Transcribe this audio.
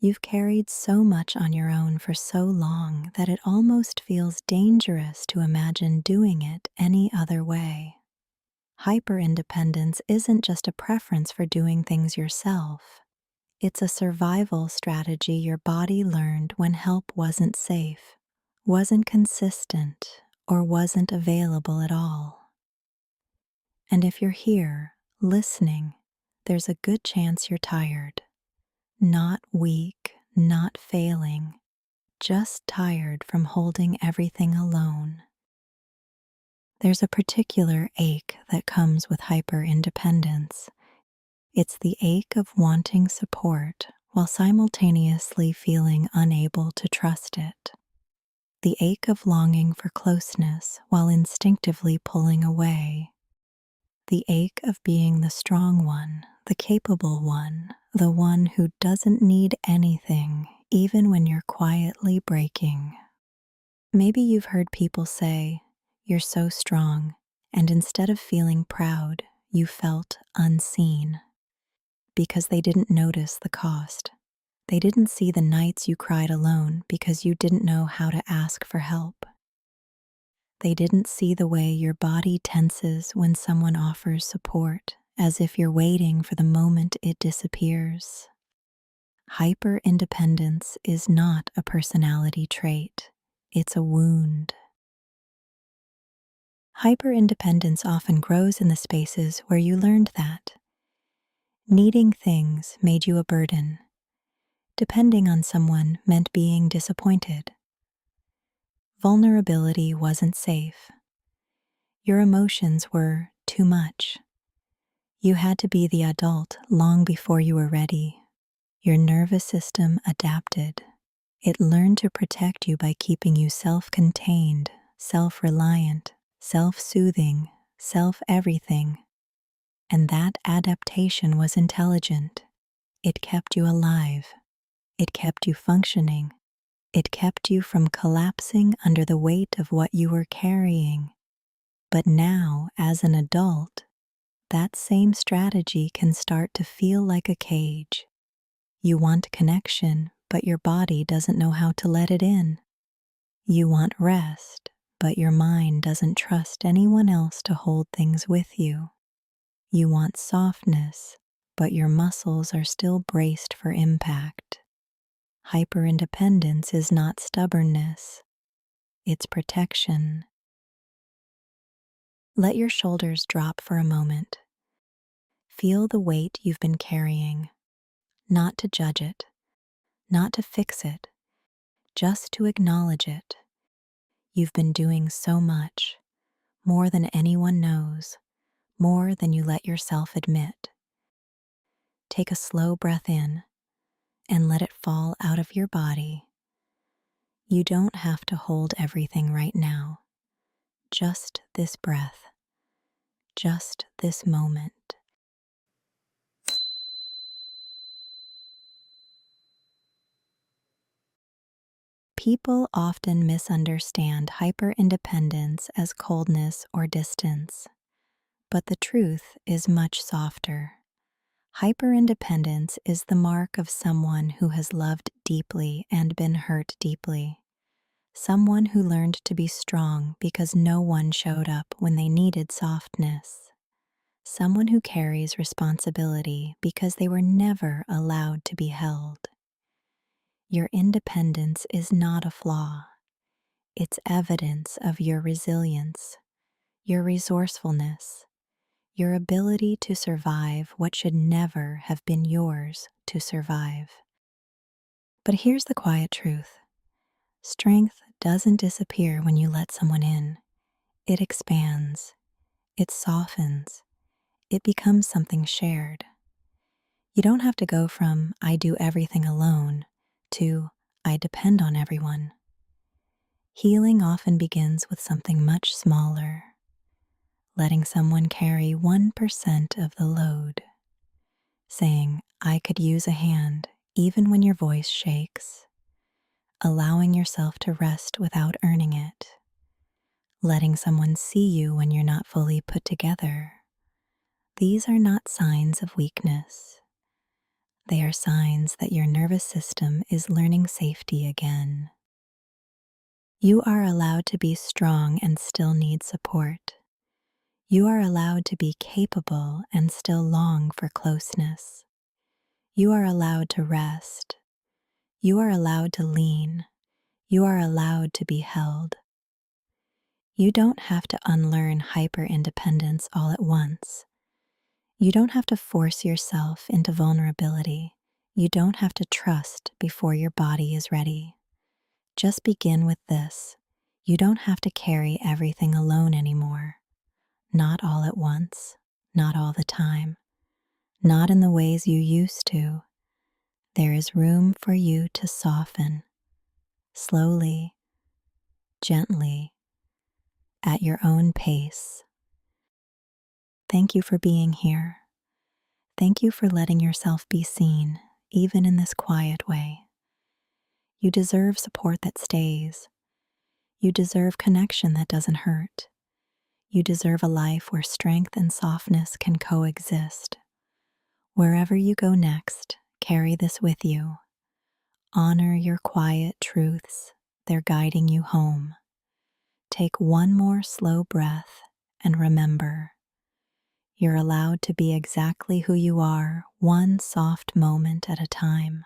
You've carried so much on your own for so long that it almost feels dangerous to imagine doing it any other way. Hyperindependence isn't just a preference for doing things yourself. It's a survival strategy your body learned when help wasn't safe, wasn't consistent, or wasn't available at all. And if you're here, listening, there's a good chance you're tired. Not weak, not failing, just tired from holding everything alone. There's a particular ache that comes with hyperindependence. It's the ache of wanting support while simultaneously feeling unable to trust it. The ache of longing for closeness while instinctively pulling away. The ache of being the strong one, the capable one, the one who doesn't need anything, even when you're quietly breaking. Maybe you've heard people say, "You're so strong," and instead of feeling proud, you felt unseen. Because they didn't notice the cost. They didn't see the nights you cried alone because you didn't know how to ask for help. They didn't see the way your body tenses when someone offers support, as if you're waiting for the moment it disappears. Hyperindependence is not a personality trait, it's a wound. Hyperindependence often grows in the spaces where you learned that. Needing things made you a burden. Depending on someone meant being disappointed. Vulnerability wasn't safe. Your emotions were too much. You had to be the adult long before you were ready. Your nervous system adapted. It learned to protect you by keeping you self-contained, self-reliant, self-soothing, self-everything. And that adaptation was intelligent. It kept you alive. It kept you functioning. It kept you from collapsing under the weight of what you were carrying. But now, as an adult, that same strategy can start to feel like a cage. You want connection, but your body doesn't know how to let it in. You want rest, but your mind doesn't trust anyone else to hold things with you. You want softness, but your muscles are still braced for impact. Hyperindependence is not stubbornness, it's protection. Let your shoulders drop for a moment. Feel the weight you've been carrying, not to judge it, not to fix it, just to acknowledge it. You've been doing so much, more than anyone knows, more than you let yourself admit. Take a slow breath in and let it fall out of your body. You don't have to hold everything right now. Just this breath, just this moment. People often misunderstand hyperindependence as coldness or distance, but the truth is much softer. Hyperindependence is the mark of someone who has loved deeply and been hurt deeply. Someone who learned to be strong because no one showed up when they needed softness. Someone who carries responsibility because they were never allowed to be held. Your independence is not a flaw. It's evidence of your resilience, your resourcefulness, your ability to survive what should never have been yours to survive. But here's the quiet truth. Strength doesn't disappear when you let someone in. It expands. It softens. It becomes something shared. You don't have to go from "I do everything alone" to "I depend on everyone." Healing often begins with something much smaller. Letting someone carry 1% of the load. Saying, "I could use a hand," even when your voice shakes. Allowing yourself to rest without earning it. Letting someone see you when you're not fully put together. These are not signs of weakness. they are signs that your nervous system is learning safety again. You are allowed to be strong and still need support. You are allowed to be capable and still long for closeness. You are allowed to rest. You are allowed to lean. You are allowed to be held. You don't have to unlearn hyper-independence all at once. You don't have to force yourself into vulnerability. You don't have to trust before your body is ready. Just begin with this. You don't have to carry everything alone anymore. Not all at once, not all the time, not in the ways you used to. There is room for you to soften, slowly, gently, at your own pace. Thank you for being here. Thank you for letting yourself be seen, even in this quiet way. You deserve support that stays. You deserve connection that doesn't hurt. You deserve a life where strength and softness can coexist. Wherever you go next, carry this with you. Honor your quiet truths. They're guiding you home. Take one more slow breath and remember, you're allowed to be exactly who you are, one soft moment at a time.